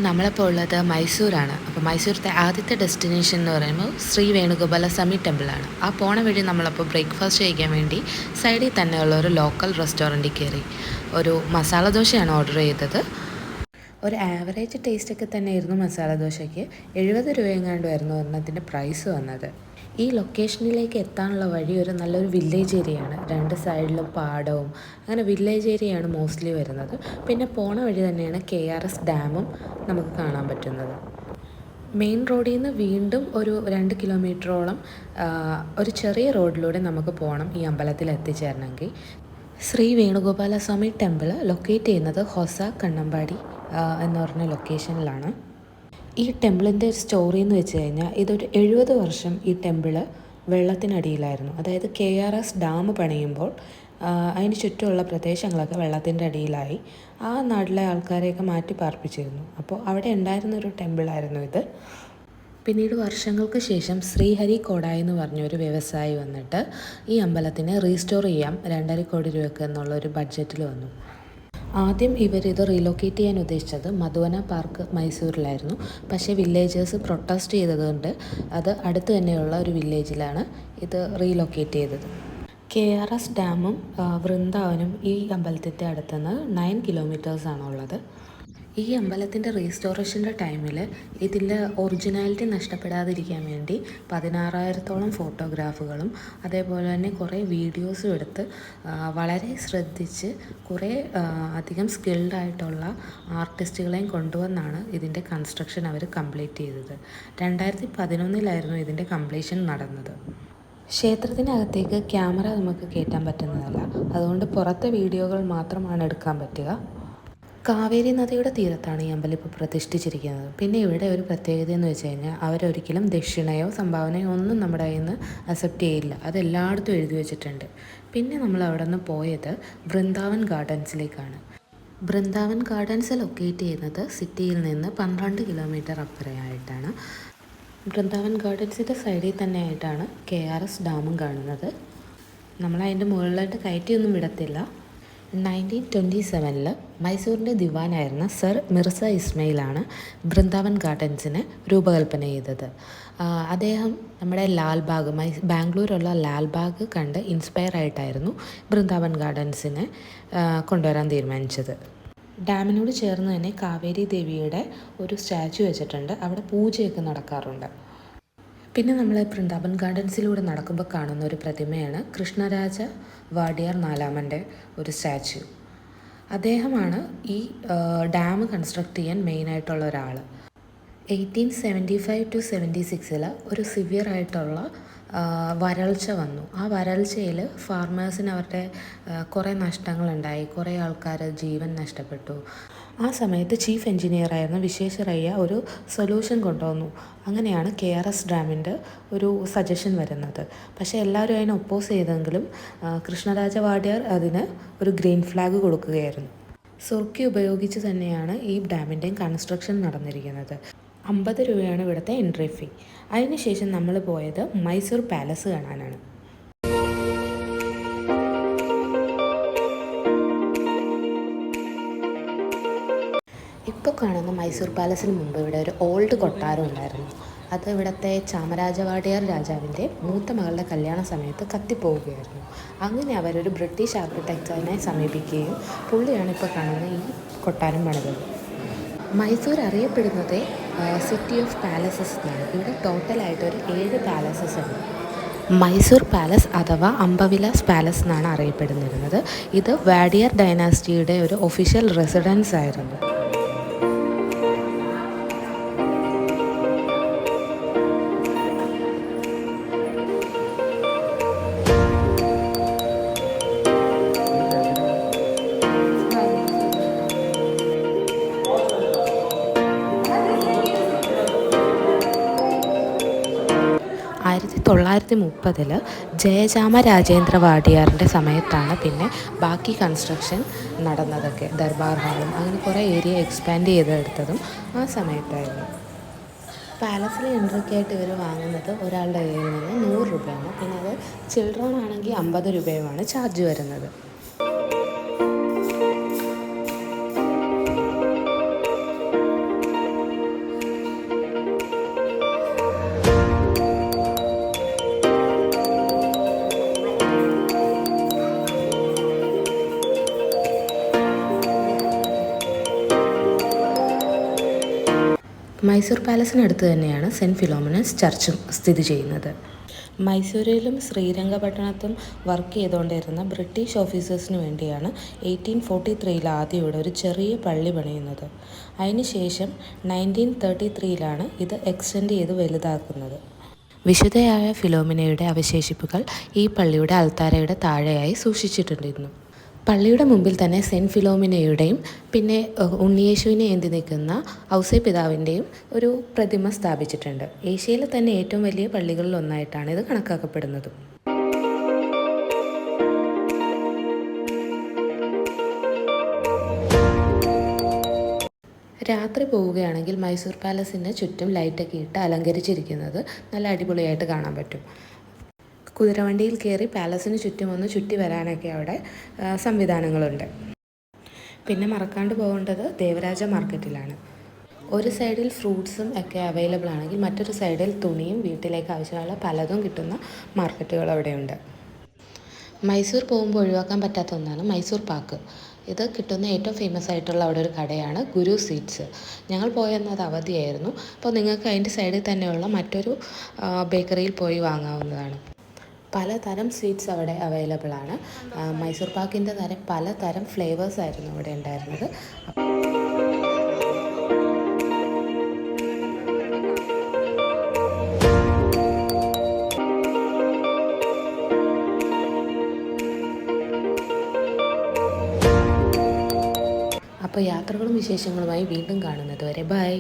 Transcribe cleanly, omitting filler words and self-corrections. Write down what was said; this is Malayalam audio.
നമ്മളിപ്പോൾ ഉള്ളത് മൈസൂരാണ്. അപ്പോൾ മൈസൂരത്തെ ആദ്യത്തെ ഡെസ്റ്റിനേഷൻ എന്ന് പറയുമ്പോൾ ശ്രീ വേണുഗോപാല സ്വാമി ടെമ്പിളാണ്. ആ പോണ വഴി നമ്മളപ്പോൾ ബ്രേക്ക്ഫാസ്റ്റ് കഴിക്കാൻ വേണ്ടി സൈഡിൽ തന്നെയുള്ള ഒരു ലോക്കൽ റെസ്റ്റോറൻറ്റിൽ കയറി ഒരു മസാല ദോശയാണ് ഓർഡർ ചെയ്തത്. ഒരു ആവറേജ് ടേസ്റ്റൊക്കെ തന്നെയായിരുന്നു മസാല ദോശയ്ക്ക്. 70 രൂപയെങ്ങാണ്ടുമായിരുന്നു ഒരെണ്ണത്തിൻ്റെ പ്രൈസ് വന്നത്. ഈ ലൊക്കേഷനിലേക്ക് എത്താനുള്ള വഴി ഒരു നല്ലൊരു വില്ലേജ് ഏരിയയാണ്. 2 സൈഡിലും പാടവും അങ്ങനെ വില്ലേജ് ഏരിയയാണ് മോസ്റ്റ്ലി വരുന്നത്. പിന്നെ പോണ വഴി തന്നെയാണ് KRS ഡാമും നമുക്ക് കാണാൻ പറ്റുന്നത്. മെയിൻ റോഡിൽ നിന്ന് വീണ്ടും ഒരു 2 കിലോമീറ്ററോളം ഒരു ചെറിയ റോഡിലൂടെ നമുക്ക് പോകണം ഈ അമ്പലത്തിൽ എത്തിച്ചേരണമെങ്കിൽ. ശ്രീ വേണുഗോപാല സ്വാമി ടെമ്പിൾ ലൊക്കേറ്റ് ചെയ്യുന്നത് ഹൊസ കണ്ണമ്പാടി എന്ന് പറഞ്ഞ ലൊക്കേഷനിലാണ്. ഈ ടെമ്പിളിൻ്റെ സ്റ്റോറി എന്ന് വെച്ച് കഴിഞ്ഞാൽ ഇതൊരു 70 വർഷം ഈ ടെമ്പിള് വെള്ളത്തിനടിയിലായിരുന്നു. അതായത് KRS ഡാം പണിയുമ്പോൾ അതിന് ചുറ്റുമുള്ള പ്രദേശങ്ങളൊക്കെ വെള്ളത്തിൻ്റെ അടിയിലായി. ആ നാട്ടിലെ ആൾക്കാരെയൊക്കെ മാറ്റി പാർപ്പിച്ചിരുന്നു. അപ്പോൾ അവിടെ ഉണ്ടായിരുന്നൊരു ടെമ്പിളായിരുന്നു ഇത്. പിന്നീട് വർഷങ്ങൾക്ക് ശേഷം ശ്രീഹരി കോടായി എന്ന് പറഞ്ഞൊരു വ്യവസായി വന്നിട്ട് ഈ അമ്പലത്തിനെ റീസ്റ്റോർ ചെയ്യാം 2.5 കോടി രൂപയ്ക്ക് എന്നുള്ളൊരു ബഡ്ജറ്റിൽ വന്നു. ആദ്യം ഇവരിത് റീലൊക്കേറ്റ് ചെയ്യാൻ ഉദ്ദേശിച്ചത് മധുവന പാർക്ക് മൈസൂരിലായിരുന്നു. പക്ഷേ വില്ലേജേഴ്സ് പ്രൊട്ടസ്റ്റ് ചെയ്തതുകൊണ്ട് അത് അടുത്ത് തന്നെയുള്ള ഒരു വില്ലേജിലാണ് ഇത് റീലൊക്കേറ്റ് ചെയ്തത്. KRS ഡാമും വൃന്ദാവനും ഈ അമ്പലത്തിൻ്റെ അടുത്തുനിന്ന് 9 കിലോമീറ്റേഴ്സാണുള്ളത്. ഈ അമ്പലത്തിൻ്റെ റീസ്റ്റോറേഷൻ്റെ ടൈമിൽ ഇതിൻ്റെ ഒറിജിനാലിറ്റി നഷ്ടപ്പെടാതിരിക്കാൻ വേണ്ടി 16,000-ഓളം ഫോട്ടോഗ്രാഫുകളും അതേപോലെ തന്നെ കുറേ വീഡിയോസും എടുത്ത് വളരെ ശ്രദ്ധിച്ച് കുറേ അധികം സ്കിൽഡായിട്ടുള്ള ആർട്ടിസ്റ്റുകളെയും കൊണ്ടുവന്നാണ് ഇതിൻ്റെ കൺസ്ട്രക്ഷൻ അവർ കംപ്ലീറ്റ് ചെയ്തത്. 2011 ഇതിൻ്റെ കംപ്ലീഷൻ നടന്നത്. ക്ഷേത്രത്തിനകത്തേക്ക് ക്യാമറ നമുക്ക് കയറ്റാൻ പറ്റുന്നതല്ല. അതുകൊണ്ട് പുറത്തെ വീഡിയോകൾ മാത്രമാണ് എടുക്കാൻ പറ്റുക. കാവേരി നദിയുടെ തീരത്താണ് ഈ അമ്പലം ഇപ്പോൾ പ്രതിഷ്ഠിച്ചിരിക്കുന്നത്. പിന്നെ ഇവിടെ ഒരു പ്രത്യേകത എന്ന് വെച്ച് കഴിഞ്ഞാൽ അവരൊരിക്കലും ദക്ഷിണയോ സംഭാവനയോ ഒന്നും നമ്മുടെ കയ്യിൽ നിന്ന് അക്സെപ്റ്റ് ചെയ്യില്ല. അതെല്ലായിടത്തും എഴുതി വെച്ചിട്ടുണ്ട്. പിന്നെ നമ്മൾ അവിടെ നിന്ന് പോയത് വൃന്ദാവൻ ഗാർഡൻസിലേക്കാണ്. വൃന്ദാവൻ ഗാർഡൻസ് ലൊക്കേറ്റ് ചെയ്യുന്നത് സിറ്റിയിൽ നിന്ന് 12 കിലോമീറ്റർ അപ്പുറമായിട്ടാണ്. വൃന്ദാവൻ ഗാർഡൻസിൻ്റെ സൈഡിൽ തന്നെയായിട്ടാണ് KRS ഡാമും കാണുന്നത്. നമ്മളതിൻ്റെ മുകളിലായിട്ട് കയറ്റിയൊന്നും വിടത്തില്ല. 1927 മൈസൂരിൻ്റെ ദിവാനായിരുന്ന സർ മിർസ ഇസ്മയിലാണ് വൃന്ദാവൻ ഗാർഡൻസിനെ രൂപകൽപ്പന ചെയ്തത്. അദ്ദേഹം നമ്മുടെ ലാൽബാഗ് ബാംഗ്ലൂരുള്ള ലാൽബാഗ് കണ്ട് ഇൻസ്പയർ ആയിട്ടായിരുന്നു വൃന്ദാവൻ ഗാർഡൻസിനെ കൊണ്ടുവരാൻ തീരുമാനിച്ചത്. ഡാമിനോട് ചേർന്ന് തന്നെ കാവേരി ദേവിയുടെ ഒരു സ്റ്റാച്ചു വെച്ചിട്ടുണ്ട്. അവിടെ പൂജയൊക്കെ നടക്കാറുണ്ട്. പിന്നെ നമ്മൾ വൃന്ദാവൻ ഗാർഡൻസിലൂടെ നടക്കുമ്പോൾ കാണുന്ന ഒരു പ്രതിമയാണ് കൃഷ്ണരാജ വാഡിയാർ 4ാമൻ്റെ ഒരു സ്റ്റാച്ചു. അദ്ദേഹമാണ് ഈ ഡാം കൺസ്ട്രക്ട് ചെയ്യാൻ മെയിനായിട്ടുള്ള ഒരാൾ. 1875 to 76 ഒരു സിവിയർ ആയിട്ടുള്ള വരൾച്ച വന്നു. ആ വരൾച്ചയിൽ ഫാർമേഴ്സിന് അവരുടെ കുറേ നഷ്ടങ്ങളുണ്ടായി. കുറേ ആൾക്കാർ ജീവൻ നഷ്ടപ്പെട്ടു. ആ സമയത്ത് ചീഫ് എഞ്ചിനീയറായിരുന്ന വിശ്വേശ്വരയ്യ ഒരു സൊല്യൂഷൻ കൊണ്ടുവന്നു. അങ്ങനെയാണ് KRS ഡാമിൻ്റെ ഒരു സജഷൻ വരുന്നത്. പക്ഷേ എല്ലാവരും അതിനെ ഒപ്പോസ് ചെയ്തെങ്കിലും കൃഷ്ണരാജ വാഡിയാർ അതിന് ഒരു ഗ്രീൻ ഫ്ലാഗ് കൊടുക്കുകയായിരുന്നു. സുർക്കി ഉപയോഗിച്ച് തന്നെയാണ് ഈ ഡാമിൻ്റെയും കൺസ്ട്രക്ഷൻ നടന്നിരിക്കുന്നത്. 50 രൂപയാണ് ഇവിടുത്തെ എൻട്രി ഫീ. അതിനുശേഷം നമ്മൾ പോയത് മൈസൂർ പാലസ് കാണാനാണ്. ഇപ്പോൾ കാണുന്ന മൈസൂർ പാലസിന് മുമ്പ് ഇവിടെ ഒരു ഓൾഡ് കൊട്ടാരം ഉണ്ടായിരുന്നു. അത് ഇവിടുത്തെ ചാമരാജ വാഡിയാർ രാജാവിൻ്റെ മൂത്ത മകളുടെ കല്യാണ സമയത്ത് കത്തിപ്പോവുകയായിരുന്നു. അങ്ങനെ അവരൊരു ബ്രിട്ടീഷ് ആർക്കിടെക്ചറിനെ സമീപിക്കുകയും പുള്ളിയാണ് ഇപ്പോൾ കാണുന്ന ഈ കൊട്ടാരം പണിതത്. മൈസൂർ അറിയപ്പെടുന്നത് സിറ്റി ഓഫ് പാലസസ് എന്നാണ്. ഇവിടെ ടോട്ടലായിട്ട് ഒരു 7 പാലസസ് ഉണ്ട്. മൈസൂർ പാലസ് അഥവാ അംബവിലാസ് പാലസ് എന്നാണ് അറിയപ്പെടുന്നിരുന്നത്. ഇത് വാഡിയാർ ഡൈനാസ്റ്റിയുടെ ഒരു ഒഫീഷ്യൽ റെസിഡൻസ് ആയിരുന്നു. ആയിരത്തി 1930 ജയചാമ രാജേന്ദ്ര വാഡിയാറിൻ്റെ സമയത്താണ് പിന്നെ ബാക്കി കൺസ്ട്രക്ഷൻ നടന്നതൊക്കെ. ദർബാർ ഹാളും അങ്ങനെ കുറേ ഏരിയ എക്സ്പാൻഡ് ചെയ്തെടുത്തതും ആ സമയത്തായിരുന്നു. പാലസിൽ എൻട്രിക്കായിട്ട് ഇവർ വാങ്ങുന്നത് ഒരാളുടെ കയ്യിൽ നിന്ന് 100 രൂപയാണ്. പിന്നെ അത് ചിൽഡ്രൻ ആണെങ്കിൽ 50 രൂപയുമാണ് ചാർജ് വരുന്നത്. മൈസൂർ പാലസിനടുത്ത് തന്നെയാണ് സെൻറ്റ് ഫിലോമിനസ് ചർച്ചും സ്ഥിതി ചെയ്യുന്നത്. മൈസൂരിലും ശ്രീരംഗപട്ടണത്തും വർക്ക് ചെയ്തുകൊണ്ടിരുന്ന ബ്രിട്ടീഷ് ഓഫീസേഴ്സിന് വേണ്ടിയാണ് 1843 ആദ്യം ഇവിടെ ഒരു ചെറിയ പള്ളി പണിയുന്നത്. അതിനുശേഷം 1933 ഇത് എക്സ്റ്റെൻഡ് ചെയ്ത് വലുതാക്കുന്നത്. വിശുദ്ധയായ ഫിലോമിനയുടെ അവശേഷിപ്പുകൾ ഈ പള്ളിയുടെ അൾത്താരയുടെ താഴെയായി സൂക്ഷിച്ചിട്ടുണ്ടിരുന്നു. പള്ളിയുടെ മുമ്പിൽ തന്നെ സെൻറ്റ് ഫിലോമിനയുടെയും പിന്നെ ഉണ്ണിയേശുവിനെ ഏന്തി നിൽക്കുന്ന ഔസേ പിതാവിൻ്റെയും ഒരു പ്രതിമ സ്ഥാപിച്ചിട്ടുണ്ട്. ഏഷ്യയിലെ തന്നെ ഏറ്റവും വലിയ പള്ളികളിൽ ഒന്നായിട്ടാണ് ഇത് കണക്കാക്കപ്പെടുന്നത്. രാത്രി പോവുകയാണെങ്കിൽ മൈസൂർ പാലസിന് ചുറ്റും ലൈറ്റൊക്കെ ഇട്ട് അലങ്കരിച്ചിരിക്കുന്നത് നല്ല അടിപൊളിയായിട്ട് കാണാൻ പറ്റും. കുതിരവണ്ടിയിൽ കയറി പാലസിന് ചുറ്റും ഒന്ന് ചുറ്റി വരാനൊക്കെ അവിടെ സംവിധാനങ്ങളുണ്ട്. പിന്നെ മറക്കാണ്ട് പോകേണ്ടത് ദേവരാജ മാർക്കറ്റിലാണ്. ഒരു സൈഡിൽ ഫ്രൂട്ട്സും ഒക്കെ അവൈലബിൾ ആണെങ്കിൽ മറ്റൊരു സൈഡിൽ തുണിയും വീട്ടിലേക്ക് ആവശ്യമുള്ള പലതും കിട്ടുന്ന മാർക്കറ്റുകൾ അവിടെയുണ്ട്. മൈസൂർ പോകുമ്പോൾ ഒഴിവാക്കാൻ പറ്റാത്ത ഒന്നാണ് മൈസൂർ പാക്ക്. ഇത് കിട്ടുന്ന ഏറ്റവും ഫേമസ് ആയിട്ടുള്ള അവിടെ ഒരു കടയാണ് ഗുരു സ്വീറ്റ്സ്. ഞങ്ങൾ പോയെന്ന് അത് അവധിയായിരുന്നു. അപ്പോൾ നിങ്ങൾക്ക് അതിൻ്റെ സൈഡിൽ തന്നെയുള്ള മറ്റൊരു ബേക്കറിയിൽ പോയി വാങ്ങാവുന്നതാണ്. പലതരം സ്വീറ്റ്സ് അവിടെ അവൈലബിൾ ആണ്. മൈസൂർ പാക്കിൻ്റെ തന്നെ പലതരം ഫ്ലേവേഴ്സ് ആയിരുന്നു അവിടെ ഉണ്ടായിരുന്നത്. അപ്പോൾ യാത്രകളും വിശേഷങ്ങളുമായി വീണ്ടും കാണുന്നത് വരെ ബൈ.